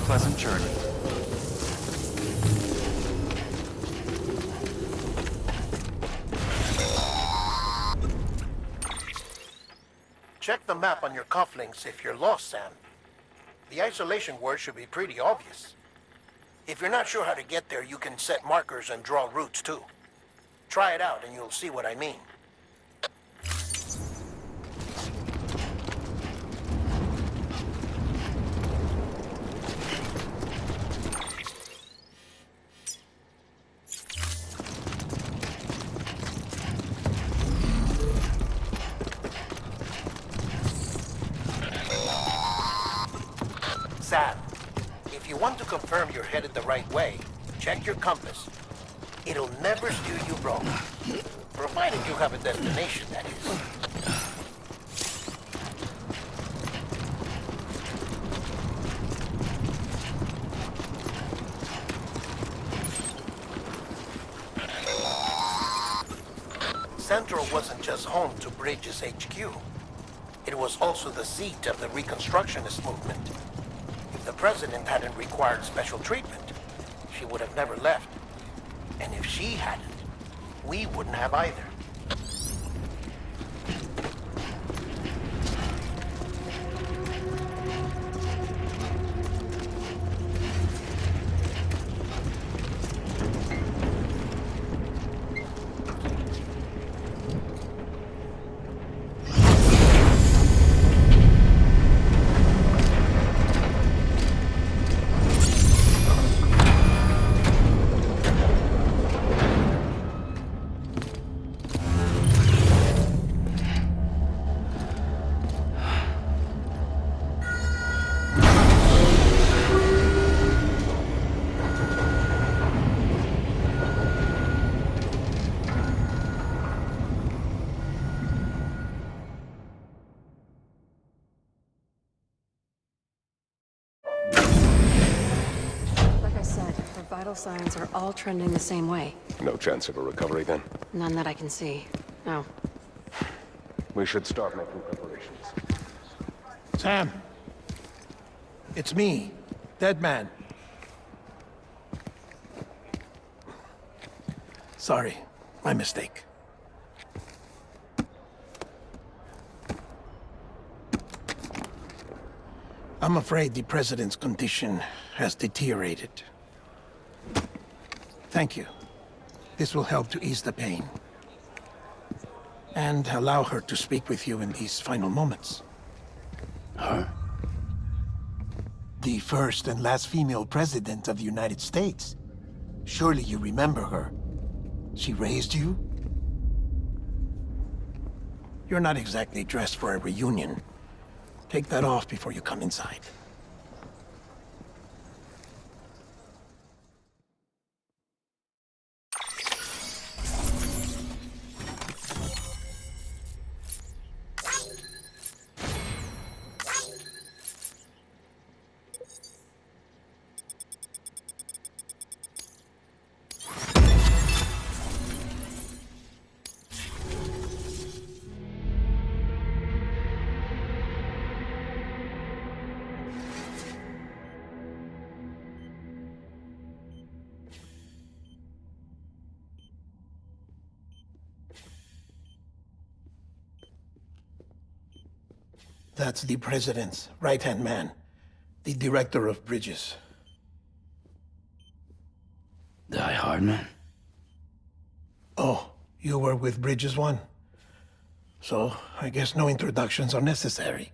pleasant journey. Check the map on your cufflinks if you're lost, Sam. The isolation word should be pretty obvious. If you're not sure how to get there, you can set markers and draw routes too. Try it out and you'll see what I mean. Sam, if you want to confirm you're headed the right way, check your compass. It'll never steer you wrong. Provided you have a destination, that is. Central wasn't just home to Bridges HQ. It was also the seat of the Reconstructionist movement. If the president hadn't required special treatment, she would have never left. And if she hadn't, we wouldn't have either. Vital signs are all trending the same way. No chance of a recovery then? None that I can see. No. We should start making preparations. Sam, it's me, Dead Man. Sorry, my mistake. I'm afraid the president's condition has deteriorated. Thank you. This will help to ease the pain. And allow her to speak with you in these final moments. Her? The first and last female president of the United States. Surely you remember her. She raised you? You're not exactly dressed for a reunion. Take that off before you come inside. That's the president's right-hand man, the director of bridges. Die Hardman? Oh, you were with Bridges 1? So, I guess no introductions are necessary.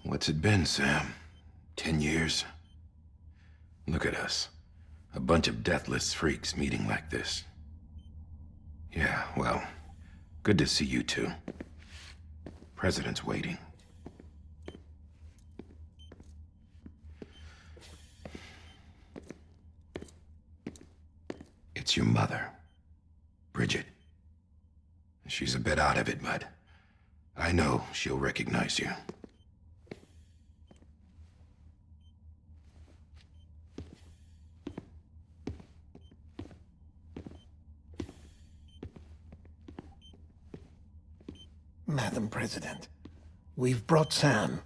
What's it been, Sam? 10 years? Look at us. A bunch of deathless freaks meeting like this. Yeah, well, good to see you two. President's waiting. It's your mother, Bridget. She's a bit out of it, but I know she'll recognize you. Madam President, we've brought Sam.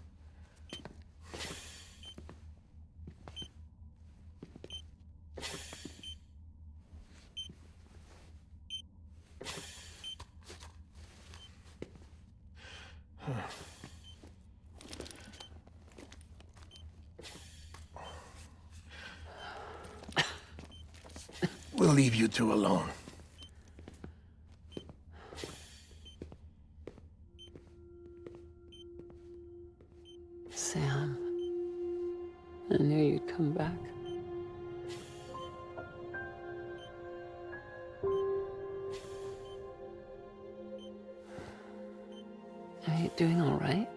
We'll leave you two alone. Sam, I knew you'd come back. Are you doing all right?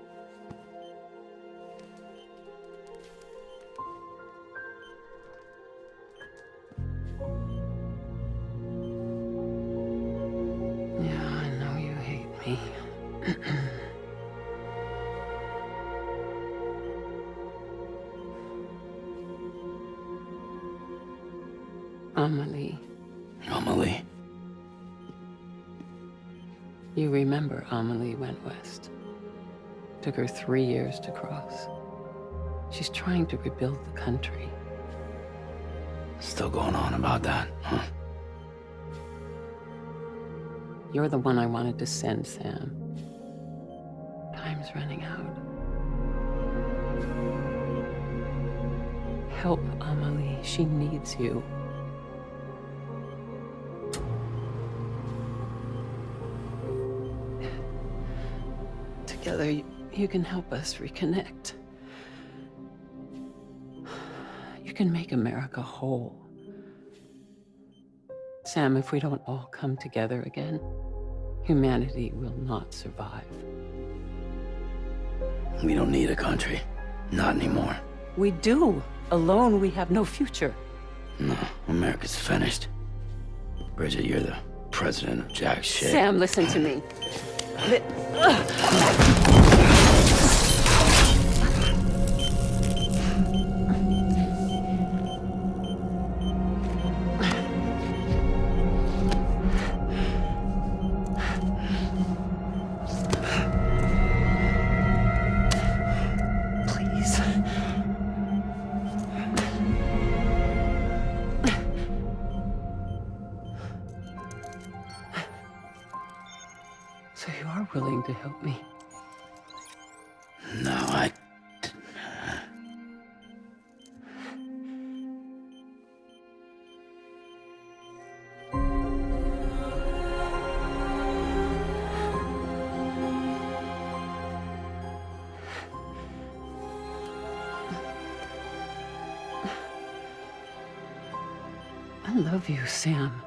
Yeah, I know you hate me. Amelie. Amelie? You remember Amelie went west. Took her 3 years to cross. She's trying to rebuild the country. Still going on about that, huh? You're the one I wanted to send, Sam. Time's running out. Help Amelie. She needs you. Together, you can help us reconnect. You can make America whole. Sam, if we don't all come together again, humanity will not survive. We don't need a country. Not anymore. We do. Alone, we have no future. No, America's finished. Bridget, you're the president of jack shit. Sam, listen to me. Please. So you are willing to help me? No, I... I love you, Sam.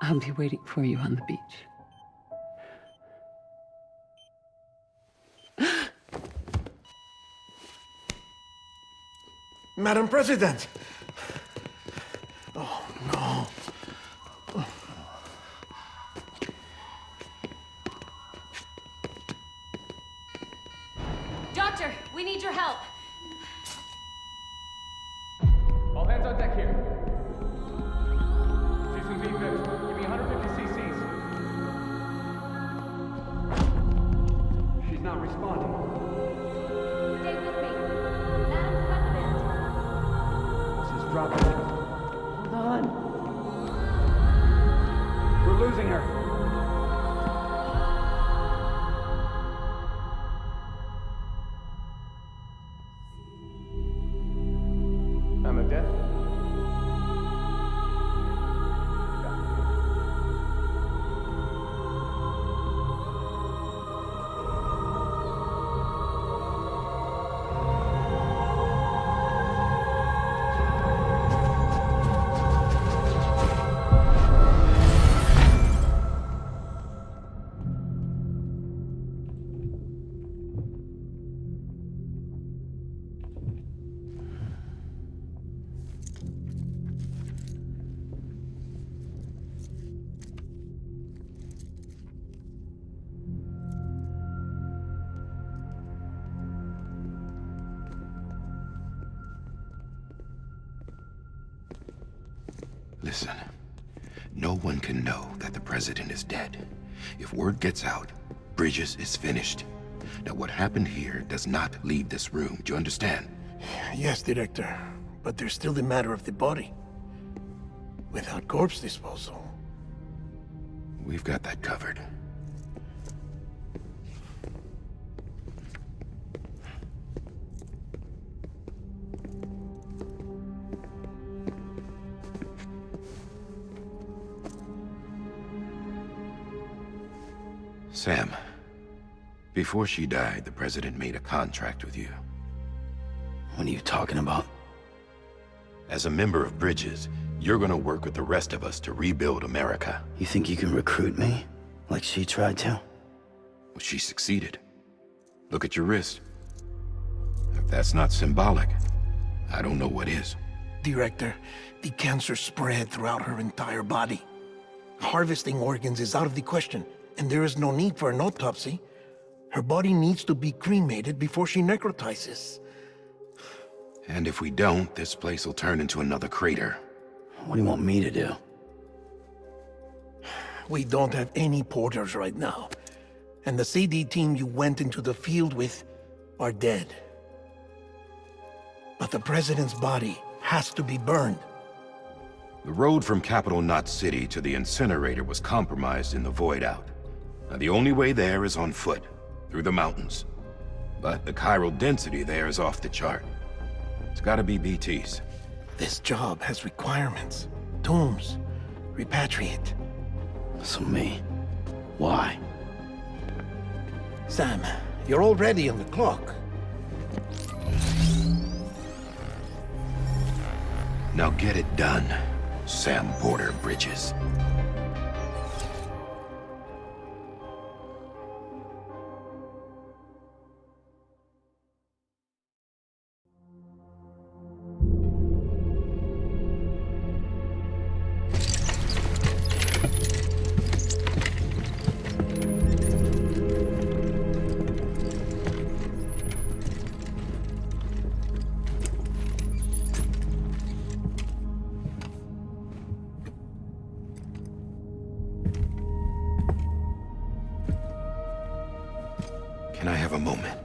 I'll be waiting for you on the beach. Madam President! Oh, no. Doctor, we need your help. All hands on deck here. Jason V-Fix, give me 150 cc's. She's not responding. Stay with me. Madam President. This is dropping. Hold on. We're losing her. I'm a death. Listen, No one can know that the president is dead. If word gets out, Bridges is finished. Now, what happened here does not leave this room. Do you understand? Yes, Director. But there's still the matter of the body. Without corpse disposal. We've got that covered. Sam, before she died, the president made a contract with you. What are you talking about? As a member of Bridges, you're gonna work with the rest of us to rebuild America. You think you can recruit me? Like she tried to? Well, she succeeded. Look at your wrist. If that's not symbolic, I don't know what is. Director, the cancer spread throughout her entire body. Harvesting organs is out of the question, and there is no need for an autopsy. Her body needs to be cremated before she necrotizes. And if we don't, this place will turn into another crater. What do you want me to do? We don't have any porters right now. And the CD team you went into the field with are dead. But the president's body has to be burned. The road from Capital Knot City to the incinerator was compromised in the void out. Now, the only way there is on foot, through the mountains. But the chiral density there is off the chart. It's gotta be BTs. This job has requirements. Tombs. Repatriate. So me. Why? Sam, you're already on the clock. Now get it done, Sam Porter Bridges. Can I have a moment?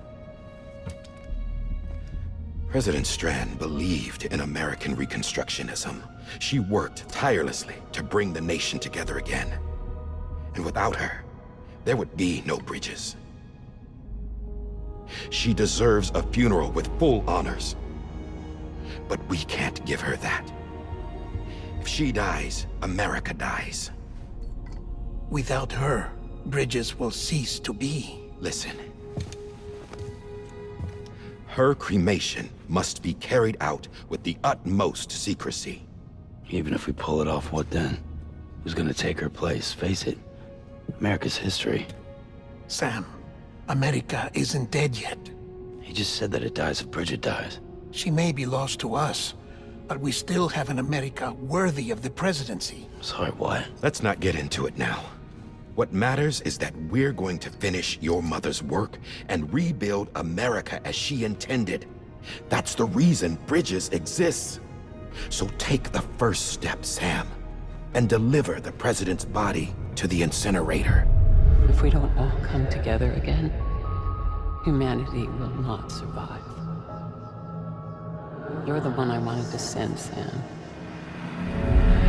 President Strand believed in American Reconstructionism. She worked tirelessly to bring the nation together again. And without her, there would be no Bridges. She deserves a funeral with full honors. But we can't give her that. If she dies, America dies. Without her, Bridges will cease to be. Listen. Her cremation must be carried out with the utmost secrecy. Even if we pull it off, what then? Who's gonna take her place? Face it, America's history. Sam, America isn't dead yet. He just said that it dies if Bridget dies. She may be lost to us, but we still have an America worthy of the presidency. Sorry, what? Let's not get into it now. What matters is that we're going to finish your mother's work and rebuild America as she intended. That's the reason Bridges exists. So take the first step, Sam, and deliver the president's body to the incinerator. If we don't all come together again, humanity will not survive. You're the one I wanted to send, Sam.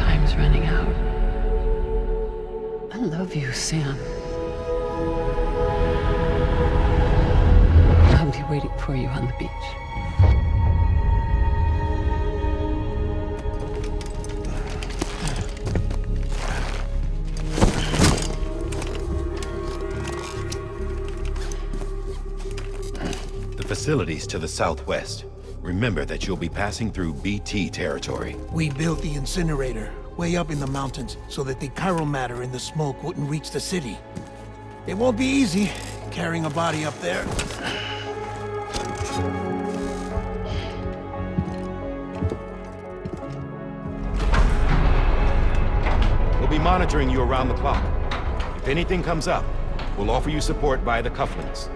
Time's running out. I love you, Sam. I'll be waiting for you on the beach. The facilities to the southwest. Remember that you'll be passing through BT territory. We built the incinerator way up in the mountains so that the chiral matter in the smoke wouldn't reach the city. It won't be easy carrying a body up there. We'll be monitoring you around the clock. If anything comes up, we'll offer you support via the cufflinks.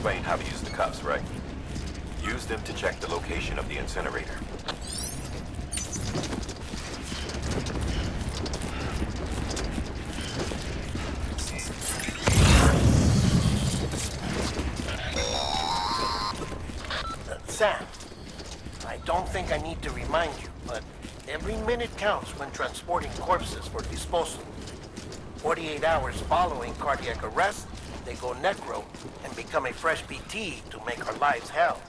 explained how to use the cuffs, right? Use them to check the location of the incinerator. Sam, I don't think I need to remind you, but every minute counts when transporting corpses for disposal. 48 hours following cardiac arrest, they go necro and become a fresh BT to make our lives hell.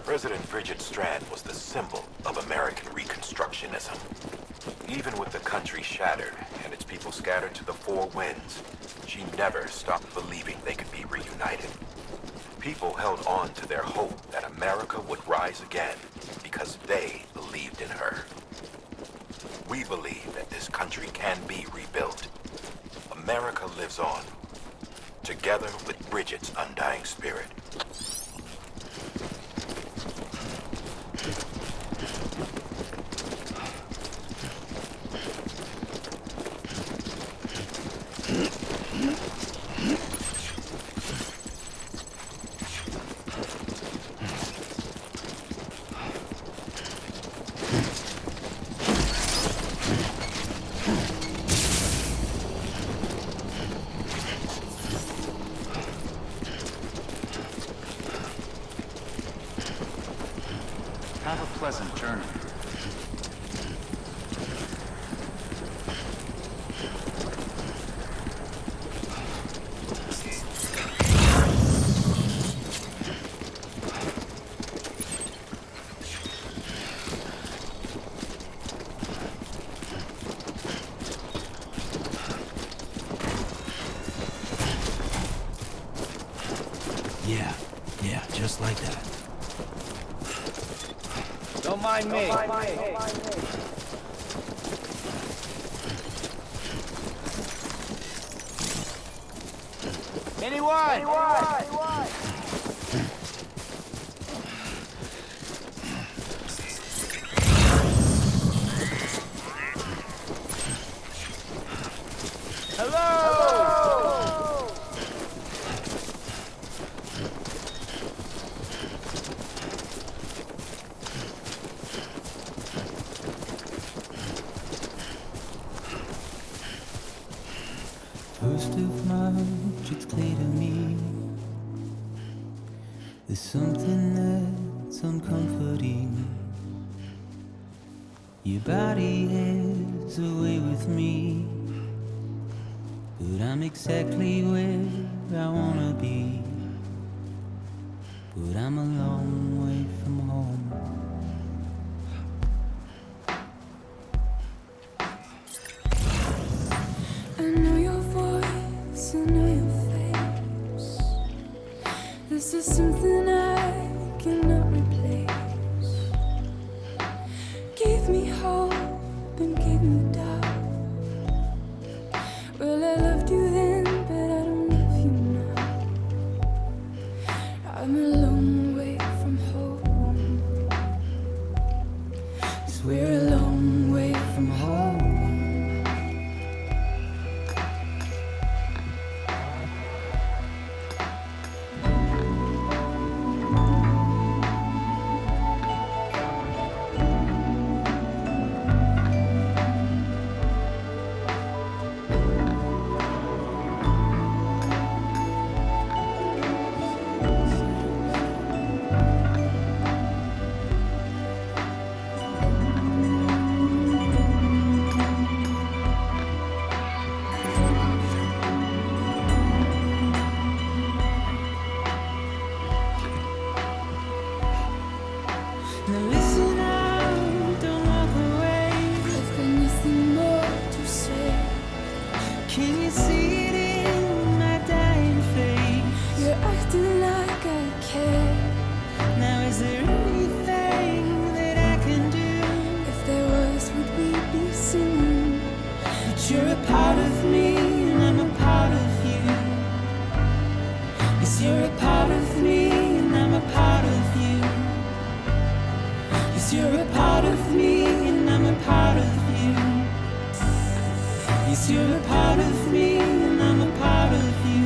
President Bridget Strand was the symbol of American Reconstructionism. Even with the country shattered and its people scattered to the four winds, she never stopped believing they could be reunited. People held on to their hope that America would rise again because they believed in her. We believe that this country can be rebuilt. America lives on, together with Bridget's undying spirit. Have a pleasant journey. Yeah, just like that. Don't mind me. Anyone? Hello! First of March, it's clear to me there's something that's uncomforting. Your body is away with me, but I'm exactly where I wanna be. But I'm a long way from home. I know your voice, I know your face. This is something I cannot replace. Gave me hope and gave me doubt. Well, I loved you then, but I don't love you now. I'm a long way from home. 'Cause we're a long way from home. you're a part of me and I'm a part of you. Yes, you're a part of me and I'm a part of you. Yes, you're a part of me and I'm a part of you.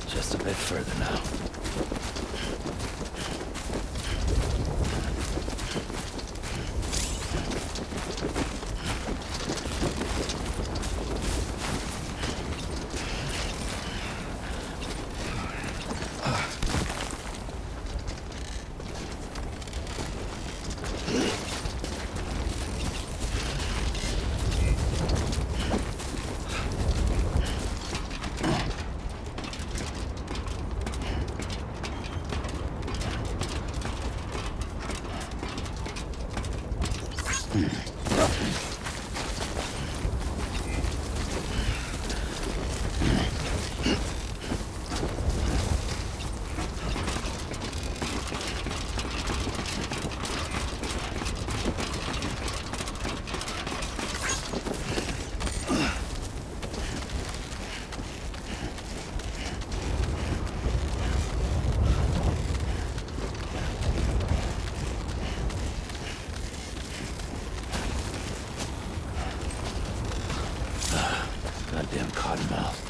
Just a bit further now. Goddamn cottonmouth.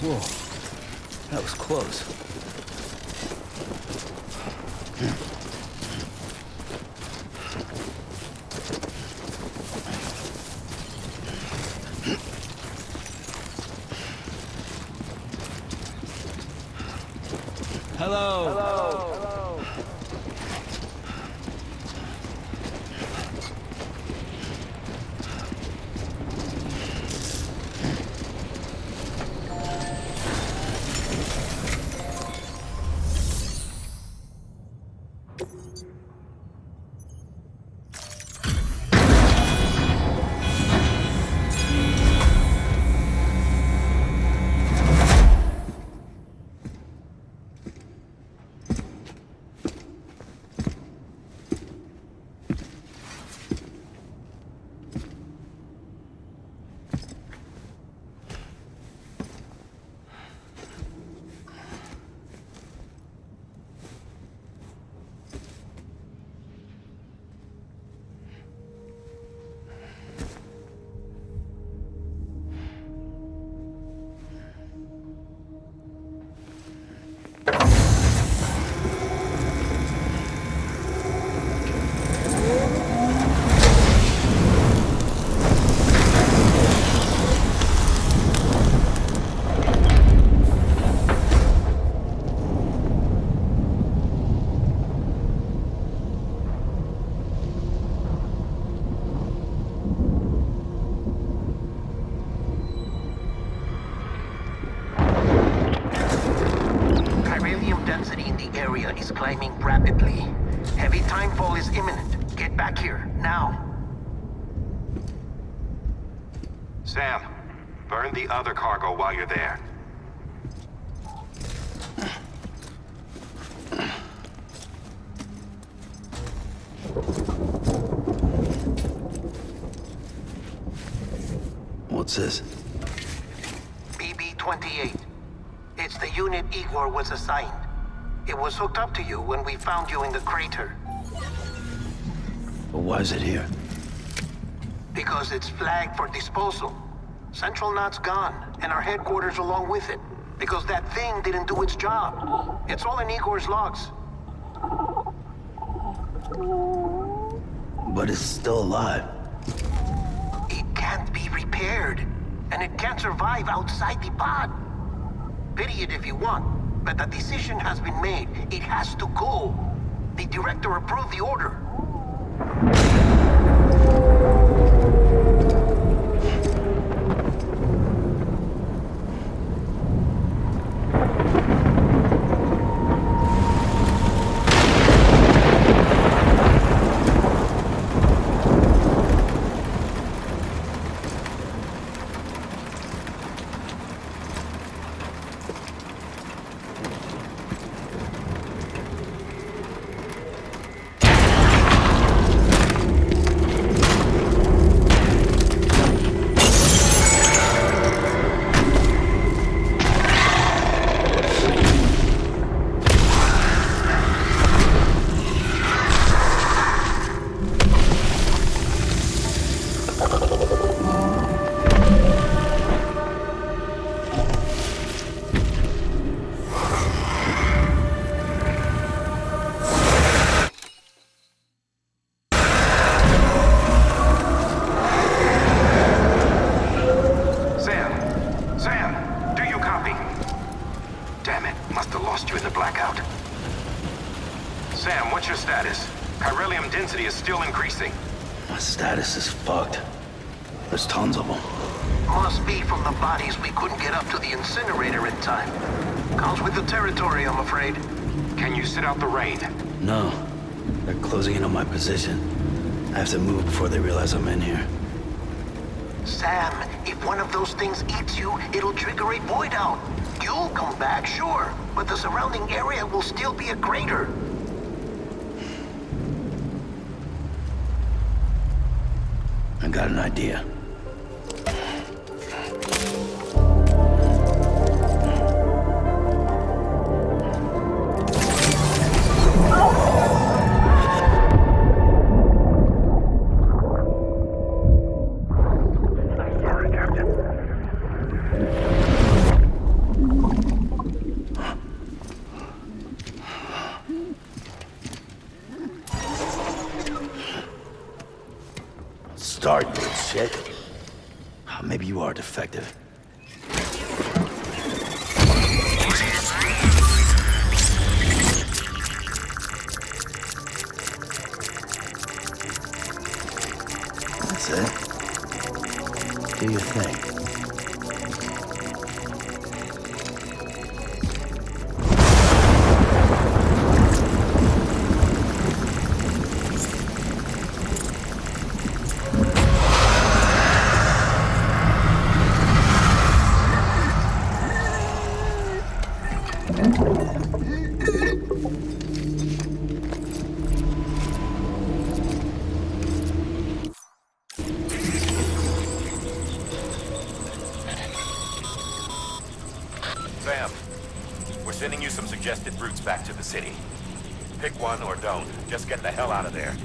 Whoa, that was close. Hello. Hello. Sam, burn the other cargo while you're there. What's this? BB-28. It's the unit Igor was assigned. It was hooked up to you when we found you in the crater. But why is it here? Because it's flagged for disposal. Central Knot's gone, and our headquarters along with it. Because that thing didn't do its job. It's all in Igor's logs. But it's still alive. It can't be repaired, and it can't survive outside the pod. Pity it if you want, but the decision has been made. It has to go. The director approved the order. My status is fucked. There's tons of them. Must be from the bodies we couldn't get up to the incinerator in time. Comes with the territory, I'm afraid. Can you sit out the rain? No. They're closing in on my position. I have to move before they realize I'm in here. Sam, if one of those things eats you, it'll trigger a void out. You'll come back, sure, but the surrounding area will still be a crater. I got an idea. Start, you shit. Maybe you are defective. That's it. Do your thing. Sam, we're sending you some suggested routes back to the city. Pick one or don't. Just get the hell out of there.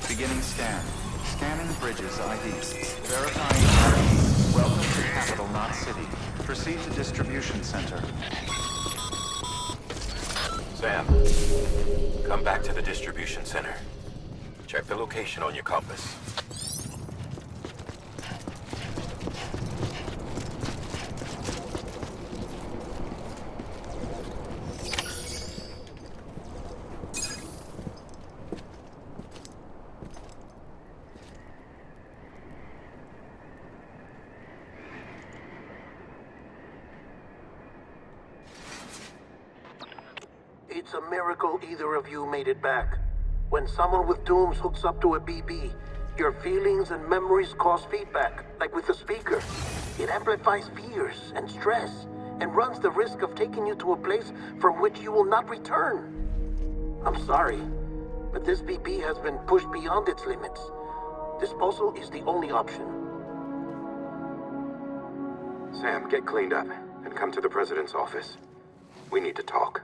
Beginning scan. Scanning bridges ID. Verifying ID. Welcome to capital, not city. Proceed to distribution center. Sam, come back to the distribution center. Check the location on your compass. It's a miracle either of you made it back. When someone with dooms hooks up to a BB, your feelings and memories cause feedback, like with the speaker. It amplifies fears and stress, and runs the risk of taking you to a place from which you will not return. I'm sorry, but this BB has been pushed beyond its limits. Disposal is the only option. Sam, get cleaned up and come to the president's office. We need to talk.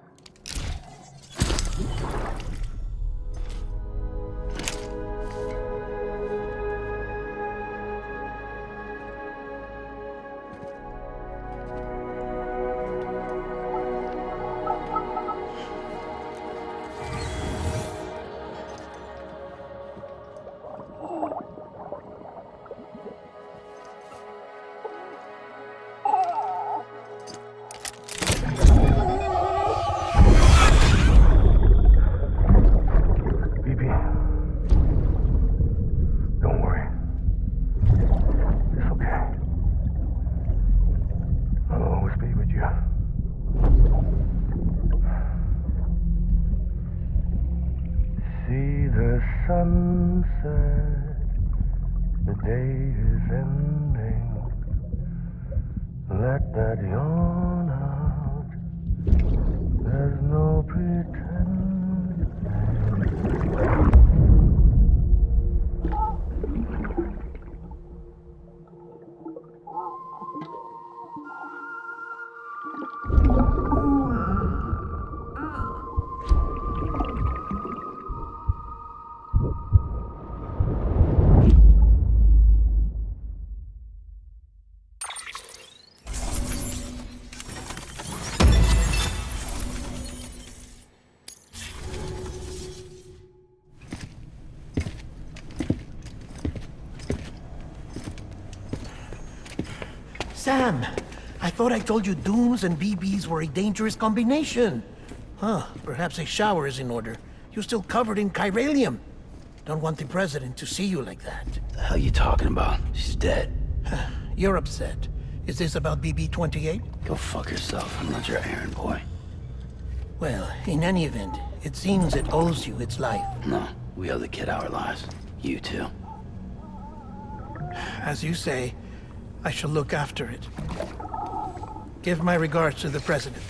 Sunset, the day is ending. Let that yawn out. There's no pretending. Sam, I thought I told you dooms and BBs were a dangerous combination. Huh, perhaps a shower is in order. You're still covered in chiralium. Don't want the president to see you like that. The hell you talking about? She's dead. You're upset. Is this about BB-28? Go fuck yourself. I'm not your errand boy. Well, in any event, it seems it owes you its life. No, we owe the kid our lives. You too. As you say, I shall look after it. Give my regards to the President.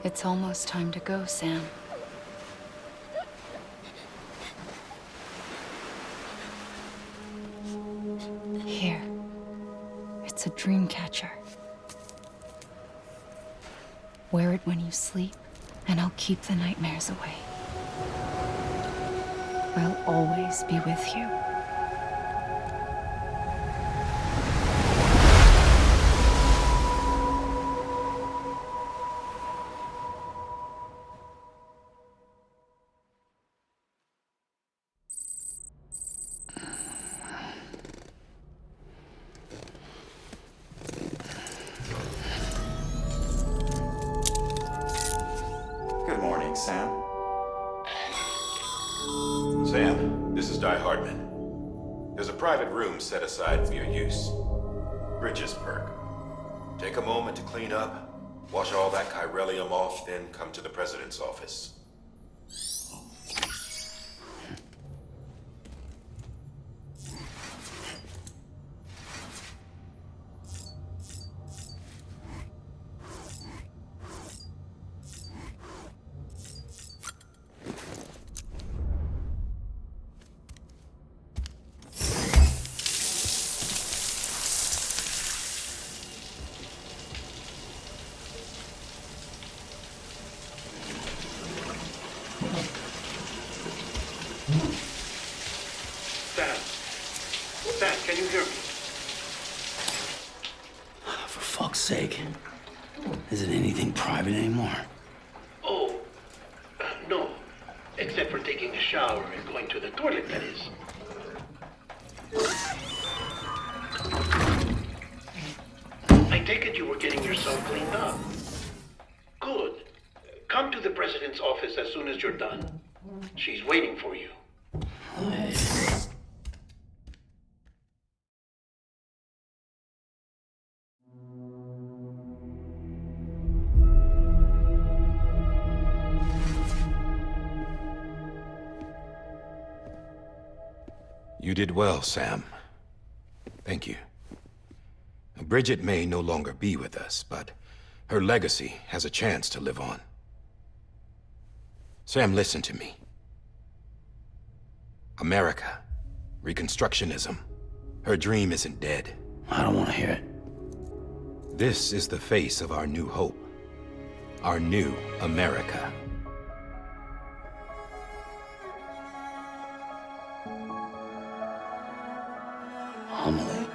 It's almost time to go, Sam. Here. It's a dream catcher. Wear it when you sleep, and I'll keep the nightmares away. I'll always be with you. Good morning, Sam. Sam, this is Di Hardman. There's a private room set aside for your use. Bridges perk. Take a moment to clean up, wash all that chiralium off, then come to the President's office. Sam, can you hear me? For fuck's sake. Is it anything private anymore? Oh, no. Except for taking a shower and going to the toilet, that is. I take it you were getting yourself cleaned up. Good. Come to the President's office as soon as you're done. She's waiting for you. You did well, Sam. Thank you. Bridget may no longer be with us, but her legacy has a chance to live on. Sam, listen to me. America, Reconstructionism, her dream isn't dead. I don't want to hear it. This is the face of our new hope. Our new America. Amelie.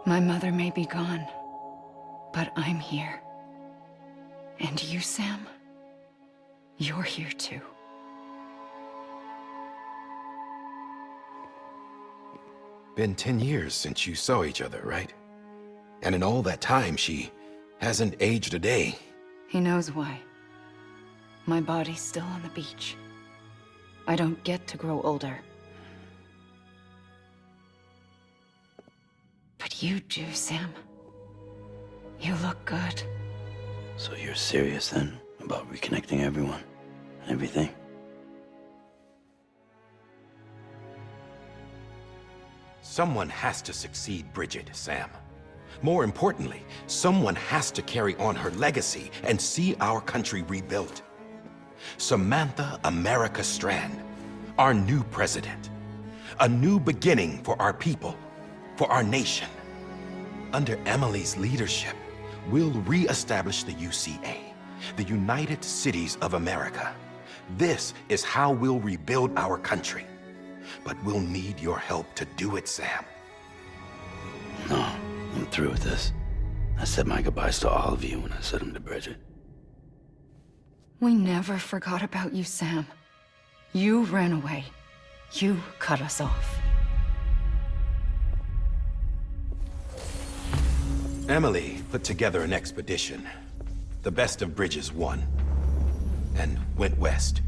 My mother may be gone, but I'm here. And you, Sam? You're here too. Been 10 years since you saw each other, right? And in all that time, she hasn't aged a day. He knows why. My body's still on the beach. I don't get to grow older. But you do, Sam. You look good. So you're serious then about reconnecting everyone and everything? Someone has to succeed Bridget, Sam. More importantly, someone has to carry on her legacy and see our country rebuilt. Samantha America Strand, our new president. A new beginning for our people, for our nation. Under Emily's leadership, we'll re-establish the UCA, the United Cities of America. This is how we'll rebuild our country. But we'll need your help to do it, Sam. No, I'm through with this. I said my goodbyes to all of you when I said them to Bridget. We never forgot about you, Sam. You ran away. You cut us off. Emily put together an expedition. The best of Bridges won, and went west.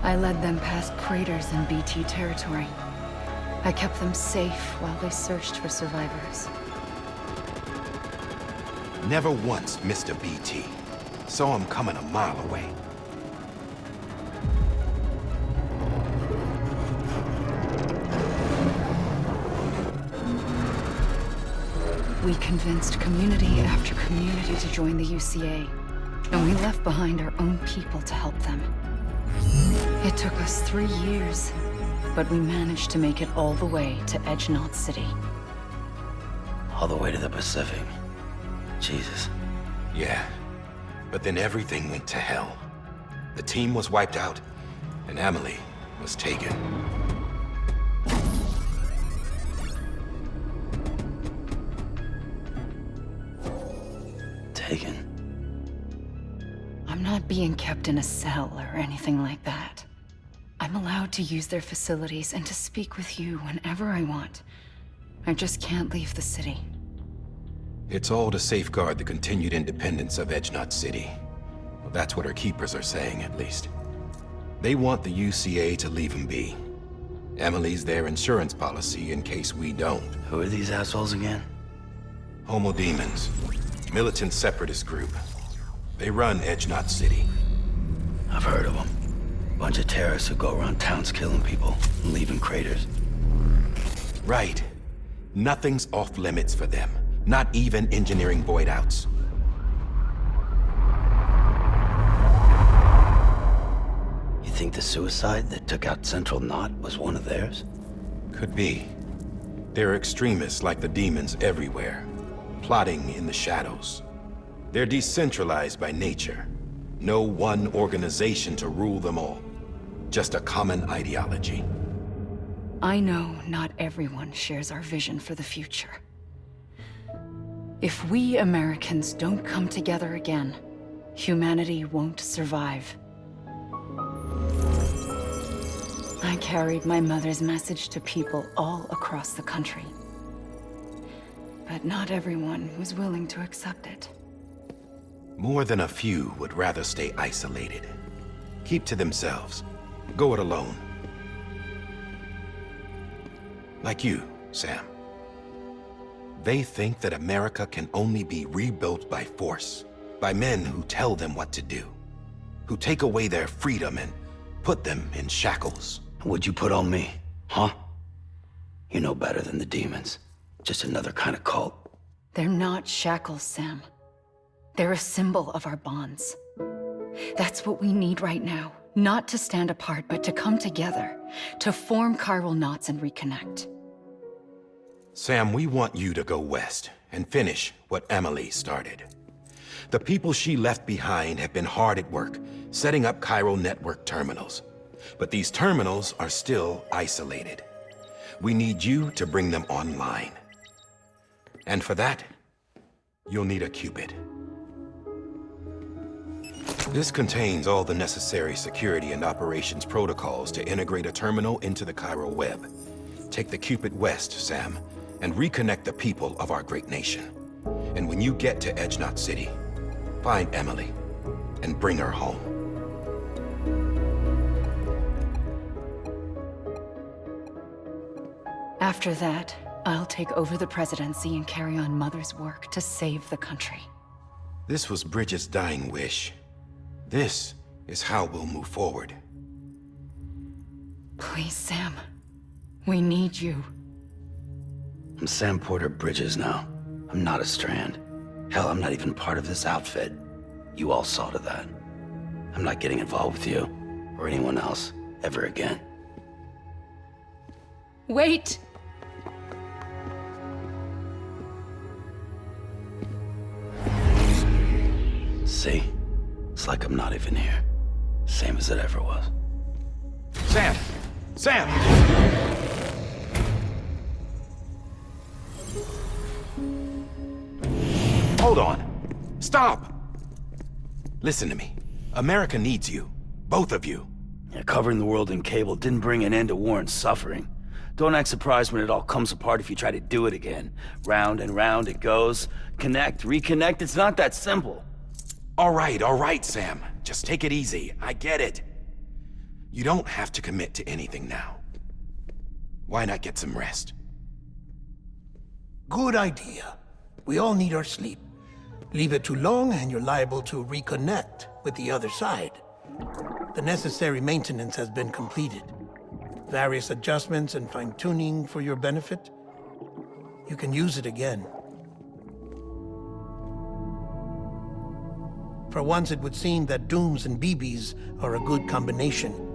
I led them past craters in BT territory. I kept them safe while they searched for survivors. Never once missed a BT. Saw him coming a mile away. We convinced community after community to join the UCA, and we left behind our own people to help them. It took us 3 years, but we managed to make it all the way to Edge-Knot City. All the way to the Pacific. Jesus. Yeah, but then everything went to hell. The team was wiped out, and Emily was taken. Taken? I'm not being kept in a cell or anything like that. I'm allowed to use their facilities and to speak with you whenever I want. I just can't leave the city. It's all to safeguard the continued independence of Edge-Knot City. Well, that's what our keepers are saying, at least. They want the UCA to leave them be. Emily's their insurance policy in case we don't. Who are these assholes again? Homo Demons. Militant separatist group. They run Edge-Knot City. I've heard of them. Bunch of terrorists who go around towns killing people and leaving craters. Right. Nothing's off limits for them. Not even engineering void outs. You think the suicide that took out Central Knot was one of theirs? Could be. There are extremists like the demons everywhere, plotting in the shadows. They're decentralized by nature. No one organization to rule them all. Just a common ideology. I know not everyone shares our vision for the future. If we Americans don't come together again, humanity won't survive. I carried my mother's message to people all across the country. But not everyone was willing to accept it. More than a few would rather stay isolated. Keep to themselves. Go it alone. Like you, Sam. They think that America can only be rebuilt by force, by men who tell them what to do, who take away their freedom and put them in shackles. What'd you put on me, huh? You're no better than the demons. Just another kind of cult. They're not shackles, Sam. They're a symbol of our bonds. That's what we need right now. Not to stand apart, but to come together, to form chiral knots and reconnect. Sam, we want you to go west and finish what Emily started. The people she left behind have been hard at work, setting up chiral network terminals. But these terminals are still isolated. We need you to bring them online. And for that, you'll need a Cupid. This contains all the necessary security and operations protocols to integrate a terminal into the chiral web. Take the Cupid west, Sam, and reconnect the people of our great nation. And when you get to Edge-Knot City, find Emily and bring her home. After that, I'll take over the presidency and carry on Mother's work to save the country. This was Bridget's dying wish. This is how we'll move forward. Please, Sam. We need you. I'm Sam Porter Bridges now. I'm not a Strand. Hell, I'm not even part of this outfit. You all saw to that. I'm not getting involved with you, or anyone else, ever again. Wait! See? It's like I'm not even here. Same as it ever was. Sam! Sam! Hold on. Stop! Listen to me. America needs you. Both of you. Yeah, covering the world in cable didn't bring an end to war and suffering. Don't act surprised when it all comes apart if you try to do it again. Round and round it goes. Connect, reconnect, it's not that simple. All right, Sam. Just take it easy. I get it. You don't have to commit to anything now. Why not get some rest? Good idea. We all need our sleep. Leave it too long and you're liable to reconnect with the other side. The necessary maintenance has been completed. Various adjustments and fine-tuning for your benefit. You can use it again. For once, it would seem that Dooms and BBs are a good combination.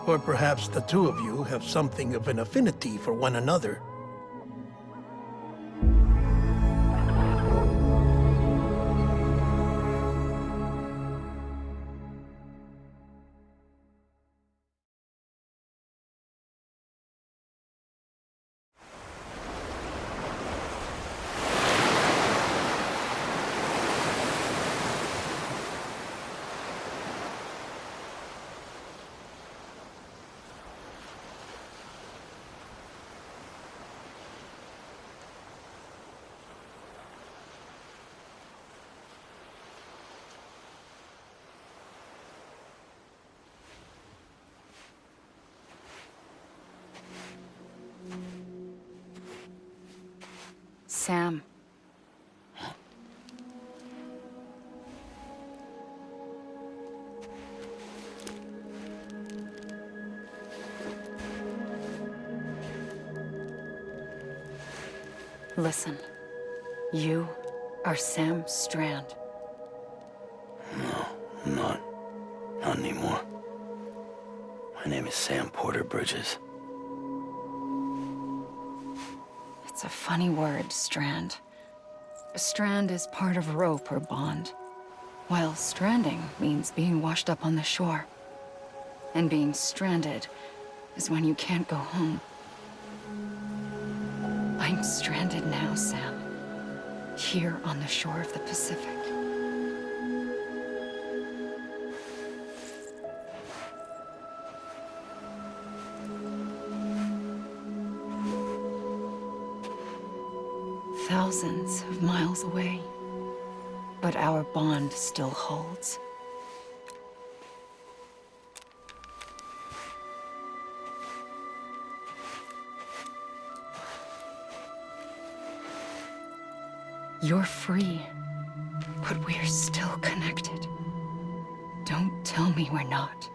Or perhaps the two of you have something of an affinity for one another. Sam. Listen. You are Sam Strand. No, I'm not. Not anymore. My name is Sam Porter Bridges. It's a funny word, strand. A strand is part of rope or bond, while stranding means being washed up on the shore. And being stranded is when you can't go home. I'm stranded now, Sam. Here on the shore of the Pacific. Thousands of miles away, but our bond still holds. You're free, but we're still connected. Don't tell me we're not.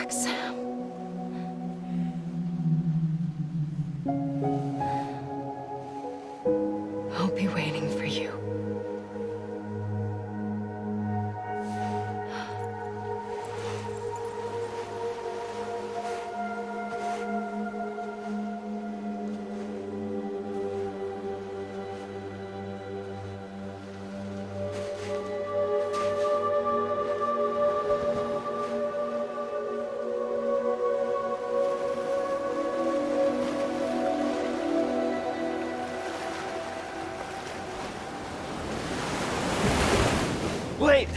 Sam. I'll be waiting for you. Wait!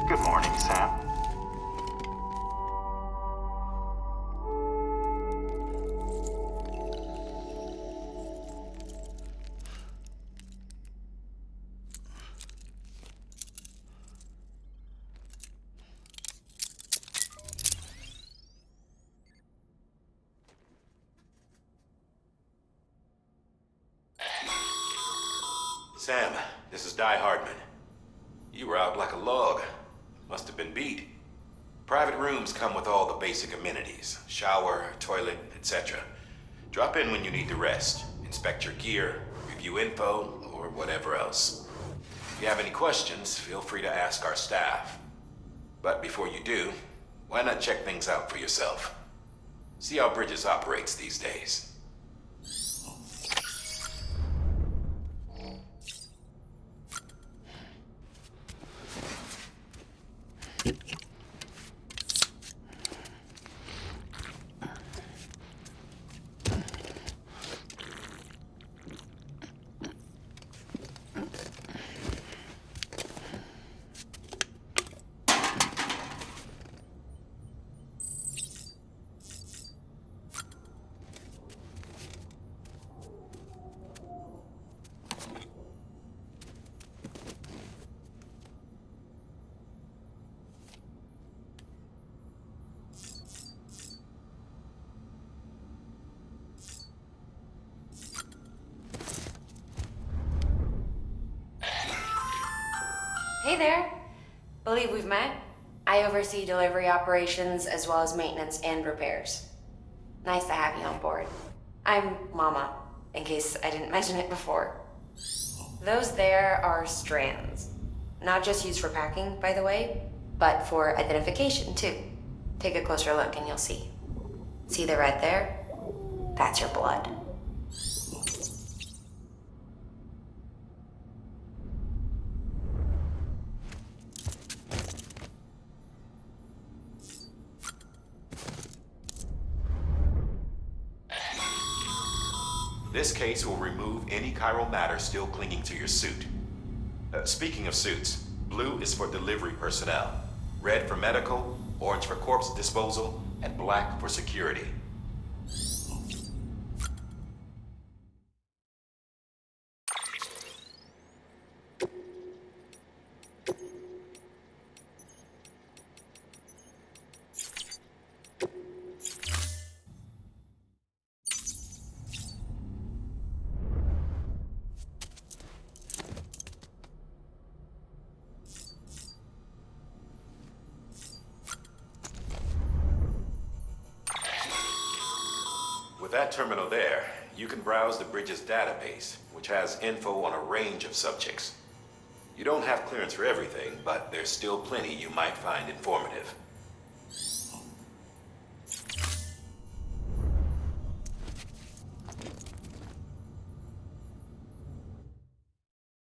Good morning, Sam. Sam, this is Di Hardman. You were out like a log. Must have been beat. Private rooms come with all the basic amenities. Shower, toilet, etc. Drop in when you need to rest. Inspect your gear, review info, or whatever else. If you have any questions, feel free to ask our staff. But before you do, why not check things out for yourself? See how Bridges operates these days. Hey there. Believe we've met. I oversee delivery operations as well as maintenance and repairs. Nice to have you on board. I'm Mama, in case I didn't mention it before. Those there are strands. Not just used for packing, by the way, but for identification too. Take a closer look and you'll see. See the red there? That's your blood. This case will remove any chiral matter still clinging to your suit. Speaking of suits, blue is for delivery personnel, red for medical, orange for corpse disposal, and black for security. With that terminal there, you can browse the Bridges database, which has info on a range of subjects. You don't have clearance for everything, but there's still plenty you might find informative.